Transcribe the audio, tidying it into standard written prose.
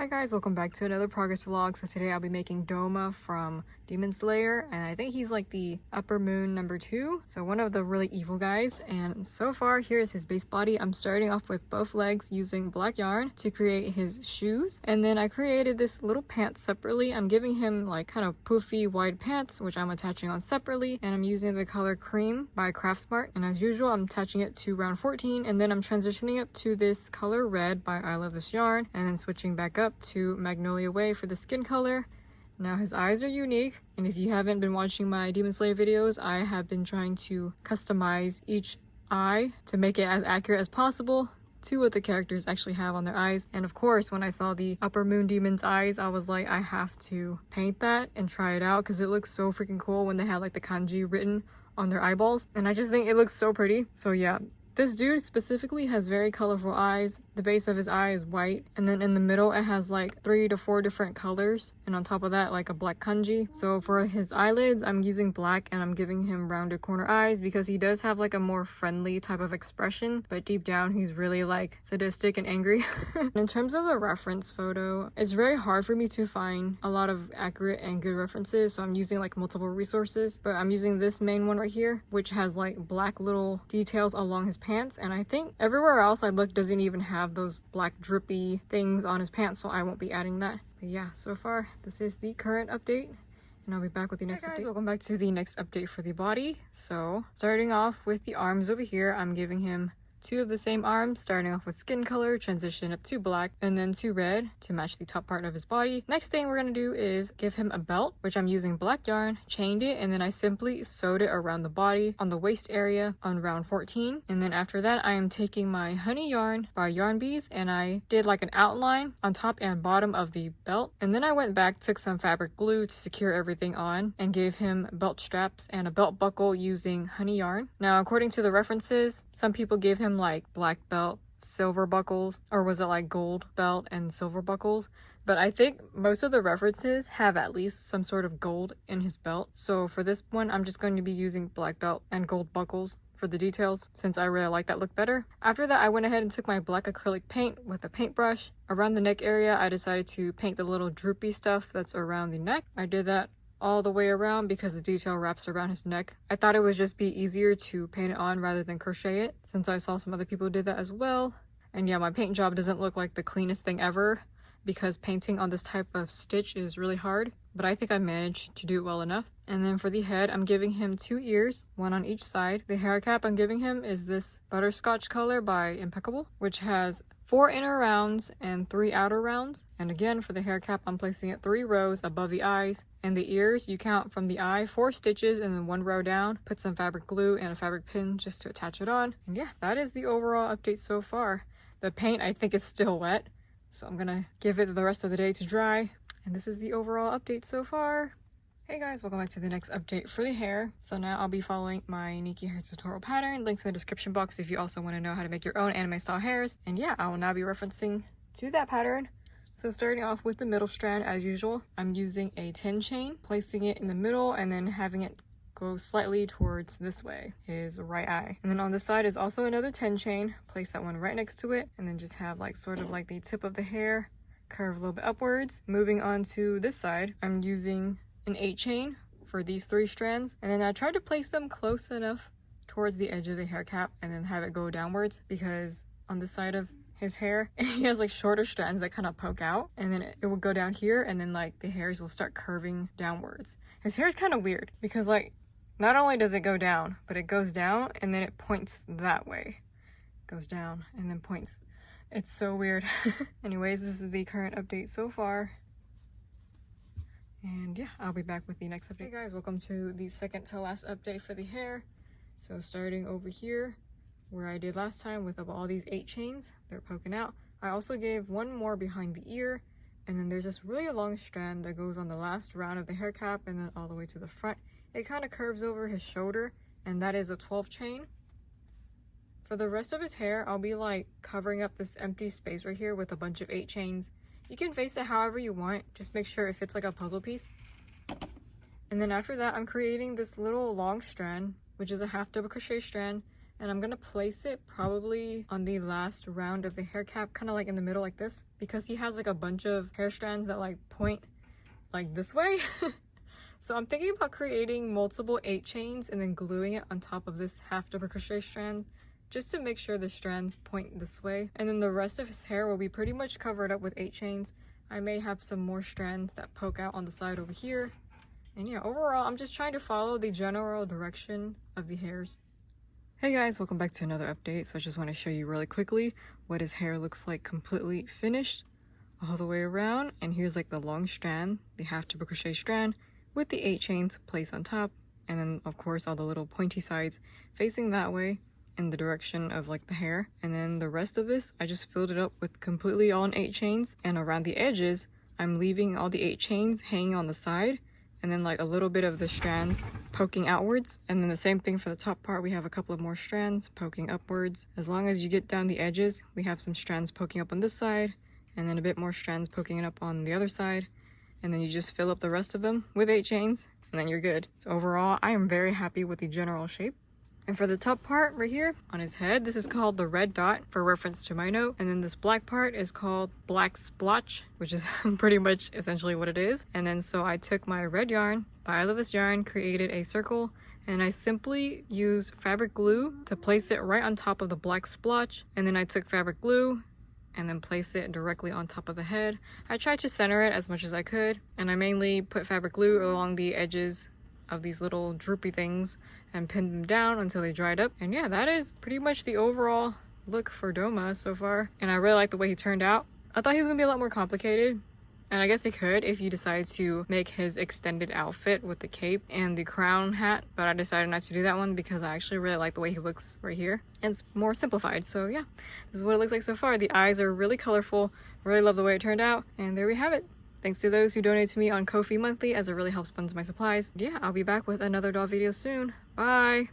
Hi guys, welcome back to another progress vlog. So today I'll be making Doma from Demon Slayer, and I think he's like the upper moon number 2, so one of the really evil guys. And so far here's his base body. I'm starting off with both legs using black yarn to create his shoes, and then I created this little pants separately. I'm giving him like kind of poofy wide pants, which I'm attaching on separately, and I'm using the color cream by Craftsmart, and as usual I'm attaching it to round 14, and then I'm transitioning it to this color red by I Love This Yarn, and then switching back up to Magnolia Way for the skin color. Now his eyes are unique, and if you haven't been watching my Demon Slayer videos, I have been trying to customize each eye to make it as accurate as possible to what the characters actually have on their eyes. And of course, when I saw the upper moon demon's eyes, I was like, I have to paint that and try it out because it looks so freaking cool when they have like the kanji written on their eyeballs, and I just think it looks so pretty. So yeah, this dude specifically has very colorful eyes. The base of his eye is white, and then in the middle it has like 3 to 4 different colors, and on top of that like a black kanji. So for his eyelids I'm using black, and I'm giving him rounded corner eyes because he does have like a more friendly type of expression, but deep down he's really like sadistic and angry. In terms of the reference photo, it's very hard for me to find a lot of accurate and good references, so I'm using like multiple resources, but I'm using this main one right here, which has like black little details along his pants, and I think everywhere else I look doesn't even have those black drippy things on his pants, so I won't be adding that. But yeah, so far this is the current update, and I'll be back with the next update. Hey guys, welcome back to the next update for the body. So starting off with the arms over here, I'm giving him 2 of the same arms, starting off with skin color, transition up to black, and then to red to match the top part of his body. Next thing we're gonna do is give him a belt, which I'm using black yarn, chained it, and then I simply sewed it around the body on the waist area on round 14. And then after that I am taking my honey yarn by Yarn Bees, and I did like an outline on top and bottom of the belt, and then I went back, took some fabric glue to secure everything on, and gave him belt straps and a belt buckle using honey yarn. Now according to the references, some people gave him like black belt, silver buckles, or was it like gold belt and silver buckles? But I think most of the references have at least some sort of gold in his belt. So for this one, I'm just going to be using black belt and gold buckles for the details, since I really like that look better. After that, I went ahead and took my black acrylic paint with a paintbrush. Around the neck area, I decided to paint the little droopy stuff that's around the neck. I did that all the way around because the detail wraps around his neck. I thought it would just be easier to paint it on rather than crochet it, since I saw some other people did that as well. And yeah, my paint job doesn't look like the cleanest thing ever because painting on this type of stitch is really hard, but I think I managed to do it well enough. And then for the head, I'm giving him 2 ears, 1 on each side. The hair cap I'm giving him is this butterscotch color by Impeccable, which has 4 inner rounds and 3 outer rounds. And again, for the hair cap, I'm placing it 3 rows above the eyes. And the ears, you count from the eye 4 stitches and then 1 row down. Put some fabric glue and a fabric pin just to attach it on. And yeah, that is the overall update so far. The paint I think is still wet, so I'm gonna give it the rest of the day to dry. And this is the overall update so far. Hey guys, welcome back to the next update for the hair. So now I'll be following my Nikki hair tutorial pattern. Links in the description box if you also want to know how to make your own anime style hairs. And yeah, I will now be referencing to that pattern. So starting off with the middle strand as usual, I'm using a 10 chain, placing it in the middle and then having it go slightly towards this way, his right eye. And then on this side is also another 10 chain, place that one right next to it, and then just have like sort of like the tip of the hair curve a little bit upwards. Moving on to this side, I'm using an 8 chain for these 3 strands, and then I tried to place them close enough towards the edge of the hair cap and then have it go downwards, because on the side of his hair he has like shorter strands that kind of poke out, and then it would go down here, and then like the hairs will start curving downwards. His hair is kind of weird because like not only does it go down, but it goes down and then it points that way. It goes down and then points. It's so weird. Anyways, this is the current update so far. And yeah, I'll be back with the next update. Hey guys, welcome to the second to last update for the hair. So starting over here where I did last time with all these 8 chains, they're poking out. I also gave 1 more behind the ear, and then there's this really long strand that goes on the last round of the hair cap and then all the way to the front. It kind of curves over his shoulder, and that is a 12 chain. For the rest of his hair, I'll be like covering up this empty space right here with a bunch of 8 chains. You can face it however you want, just make sure it fits like a puzzle piece. And then after that, I'm creating this little long strand, which is a half double crochet strand, And I'm gonna place it probably on the last round of the hair cap, kind of like in the middle like this, because he has like a bunch of hair strands that like point like this way. So I'm thinking about creating multiple 8 chains and then gluing it on top of this half double crochet strands, just to make sure the strands point this way. And then the rest of his hair will be pretty much covered up with 8 chains. I may have some more strands that poke out on the side over here. And yeah, overall, I'm just trying to follow the general direction of the hairs. Hey guys, welcome back to another update. So I just want to show you really quickly what his hair looks like completely finished all the way around. And here's like the long strand, the half double crochet strand with the 8 chains placed on top. And then of course all the little pointy sides facing that way in the direction of like the hair. And then the rest of this, I just filled it up with completely on 8 chains. And around the edges, I'm leaving all the 8 chains hanging on the side, and then like a little bit of the strands poking outwards. And then the same thing for the top part, we have a couple of more strands poking upwards. As long as you get down the edges, we have some strands poking up on this side, and then a bit more strands poking up on the other side. And then you just fill up the rest of them with 8 chains, and then you're good. So overall, I am very happy with the general shape. And for the top part right here on his head, this is called the red dot for reference to my note. And then this black part is called black splotch, which is pretty much essentially what it is. And then so I took my red yarn, by I Love This Yarn, created a circle, and I simply used fabric glue to place it right on top of the black splotch. And then I took fabric glue and then place it directly on top of the head. I tried to center it as much as I could, and I mainly put fabric glue along the edges of these little droopy things and pinned them down until they dried up. And yeah, that is pretty much the overall look for Doma so far. And I really like the way he turned out. I thought he was gonna be a lot more complicated, and I guess he could if you decide to make his extended outfit with the cape and the crown hat, but I decided not to do that one because I actually really like the way he looks right here. And it's more simplified. So yeah, this is what it looks like so far. The eyes are really colorful. Really love the way it turned out. And there we have it. Thanks to those who donate to me on Ko-fi monthly, as it really helps fund my supplies. Yeah, I'll be back with another doll video soon. Bye!